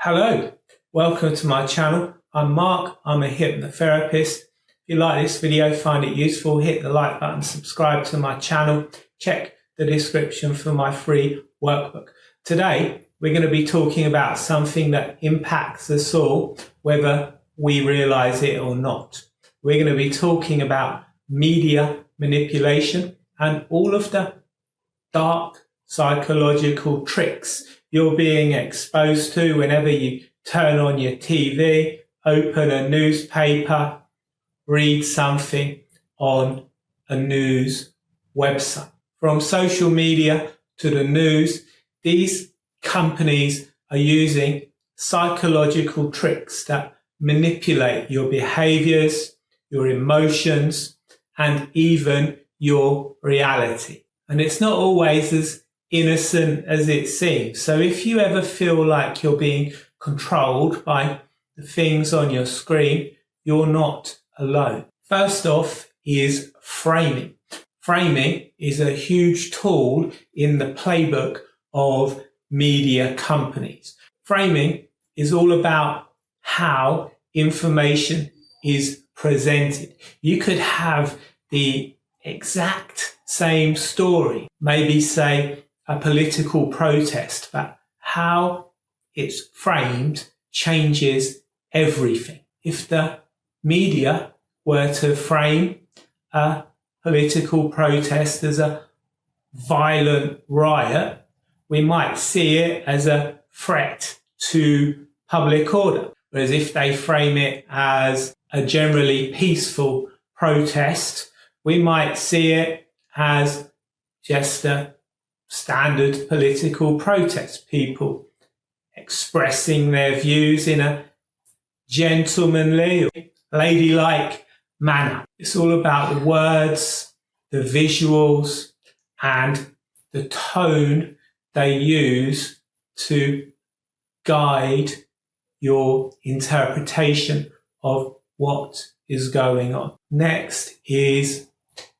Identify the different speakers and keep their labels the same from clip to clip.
Speaker 1: Hello, welcome to my channel. I'm Mark, I'm a hypnotherapist. If you like this video, find it useful, hit the like button, subscribe to my channel, check the description for my free workbook. Today, we're going to be talking about something that impacts us all, whether we realize it or not. We're going to be talking about media manipulation and all of the dark psychological tricks you're being exposed to whenever you turn on your TV, open a newspaper, read something on a news website. From social media to the news, these companies are using psychological tricks that manipulate your behaviors, your emotions, and even your reality. And it's not always as innocent as it seems. So if you ever feel like you're being controlled by the things on your screen, you're not alone. First off is framing. Framing is a huge tool in the playbook of media companies. Framing is all about how information is presented. You could have the exact same story, maybe say a political protest, but how it's framed changes everything. If the media were to frame a political protest as a violent riot, we might see it as a threat to public order. Whereas if they frame it as a generally peaceful protest, we might see it as just a standard political protest, people expressing their views in a gentlemanly, ladylike manner. It's all about the words, the visuals, and the tone they use to guide your interpretation of what is going on. Next is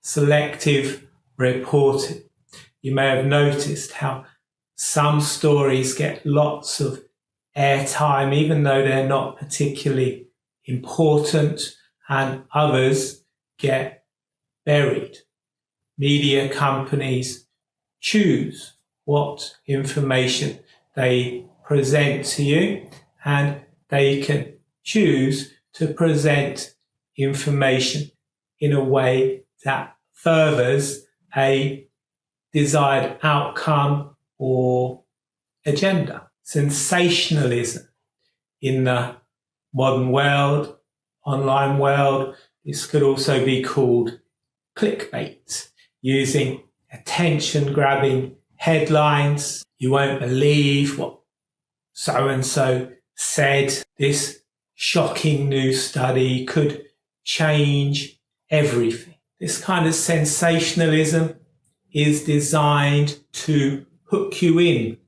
Speaker 1: selective reporting. You may have noticed how some stories get lots of airtime, even though they're not particularly important, and others get buried. Media companies choose what information they present to you, and they can choose to present information in a way that furthers a desired outcome or agenda. Sensationalism in the modern world, online world, this could also be called clickbait, using attention-grabbing headlines. You won't believe what so-and-so said. This shocking new study could change everything. This kind of sensationalism is designed to hook you in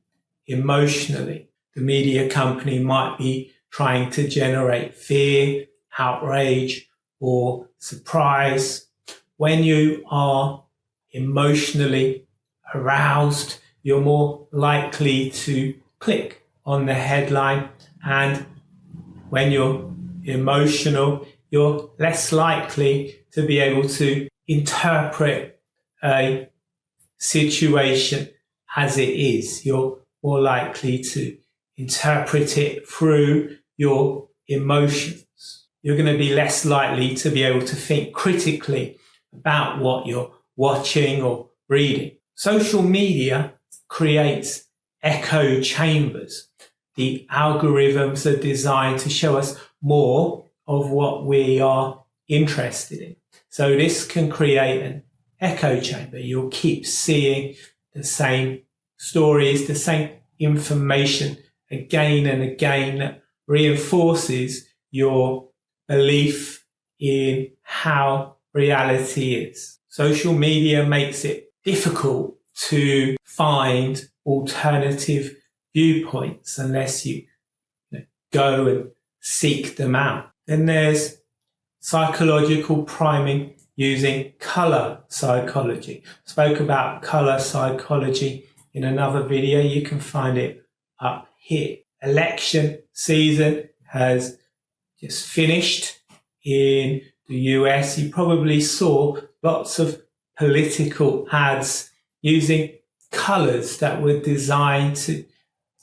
Speaker 1: emotionally. The media company might be trying to generate fear, outrage, or surprise. When you are emotionally aroused, you're more likely to click on the headline, and when you're emotional, you're less likely to be able to interpret a situation as it is. You're more likely to interpret it through your emotions. You're going to be less likely to be able to think critically about what you're watching or reading. Social media creates echo chambers. The algorithms are designed to show us more of what we are interested in. So this can create an echo chamber. You'll keep seeing the same stories, the same information again and again that reinforces your belief in how reality is. Social media makes it difficult to find alternative viewpoints unless you go and seek them out. Then there's psychological priming using color psychology. I spoke about color psychology in another video. You can find it up here. election season has just finished in the US. You probably saw lots of political ads using colours that were designed to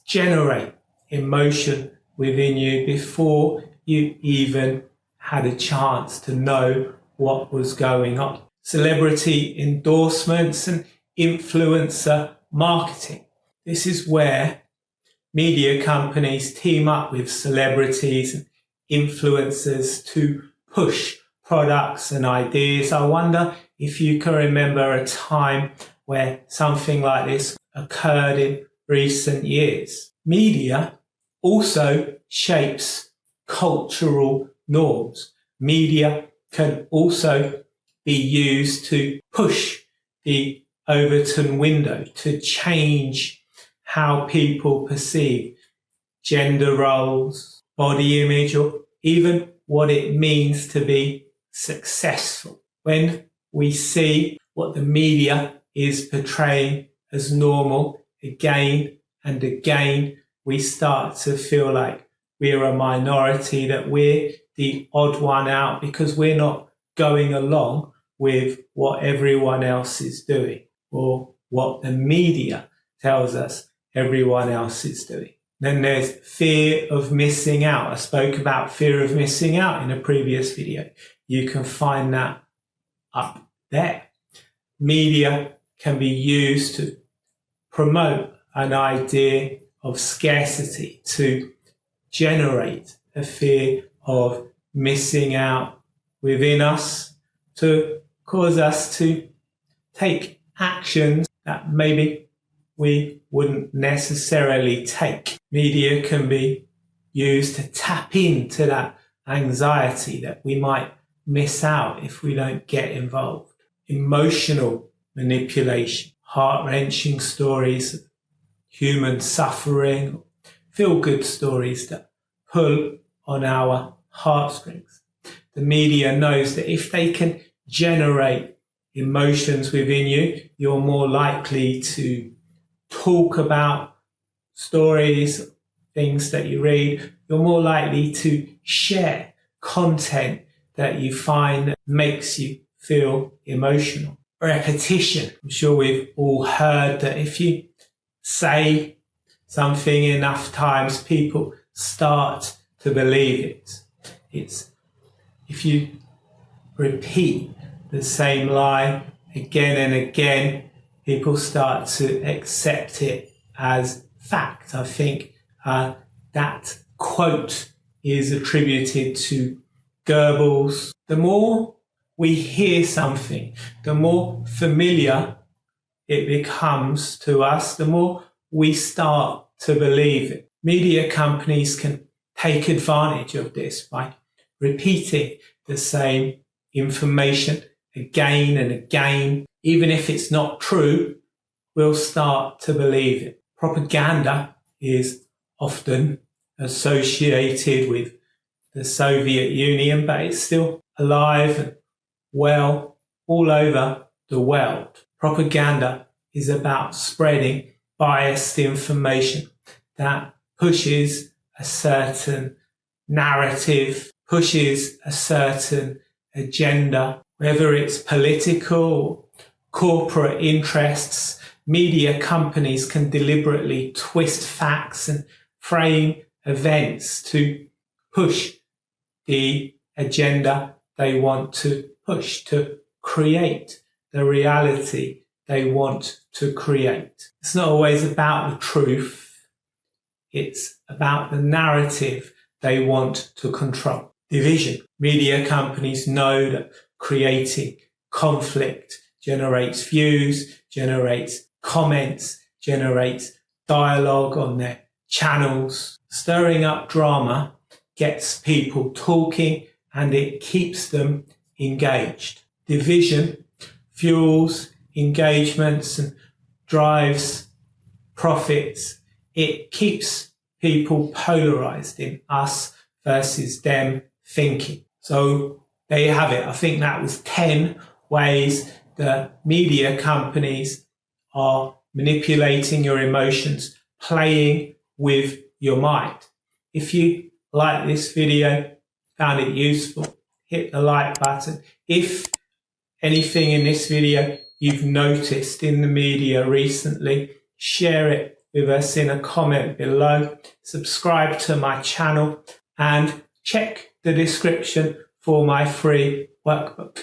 Speaker 1: generate emotion within you before you even had a chance to know what was going on. Celebrity endorsements and influencer marketing. This is where media companies team up with celebrities and influencers to push products and ideas. I wonder if you can remember a time where something like this occurred in recent years. Media also shapes cultural norms. Media can also be used to push the Overton window, to change how people perceive gender roles, body image, or even what it means to be successful. When we see what the media is portraying as normal again and again, we start to feel like we're a minority, that we're the odd one out because we're not going along with what everyone else is doing or what the media tells us everyone else is doing. Then there's fear of missing out. I spoke about fear of missing out in a previous video. You can find that up there. Media can be used to promote an idea of scarcity, to generate a fear of missing out within us, to cause us to take actions that maybe we wouldn't necessarily take. Media can be used to tap into that anxiety that we might miss out if we don't get involved. Emotional manipulation, heart-wrenching stories of human suffering, feel-good stories that pull on our heartstrings. The media knows that if they can generate emotions within you, you're more likely to talk about stories, things that you read. You're more likely to share content that you find that makes you feel emotional. Repetition. I'm sure we've all heard that if you say something enough times, people start to believe it. It's if you repeat the same lie again and again, people start to accept it as fact. I think that quote is attributed to Goebbels. The more we hear something, the more familiar it becomes to us, the more we start to believe it. Media companies can take advantage of this by repeating the same information again and again. Even if it's not true, we'll start to believe it. Propaganda is often associated with the Soviet Union, but it's still alive and well all over the world. Propaganda is about spreading biased information that pushes a certain narrative, pushes a certain agenda, whether it's political or corporate interests. Media companies can deliberately twist facts and frame events to push the agenda they want to push, to create the reality they want to create. It's not always about the truth. It's about the narrative they want to control. Division. Media companies know that creating conflict generates views, generates comments, generates dialogue on their channels. Stirring up drama gets people talking and it keeps them engaged. Division fuels engagements and drives profits. It keeps people polarized in us versus them thinking. So there you have it. I think that was 10 ways the media companies are manipulating your emotions, playing with your mind. If you like this video, found it useful, hit the like button. If anything in this video you've noticed in the media recently, share it with us in a comment below. Subscribe to my channel and check the description for my free workbook.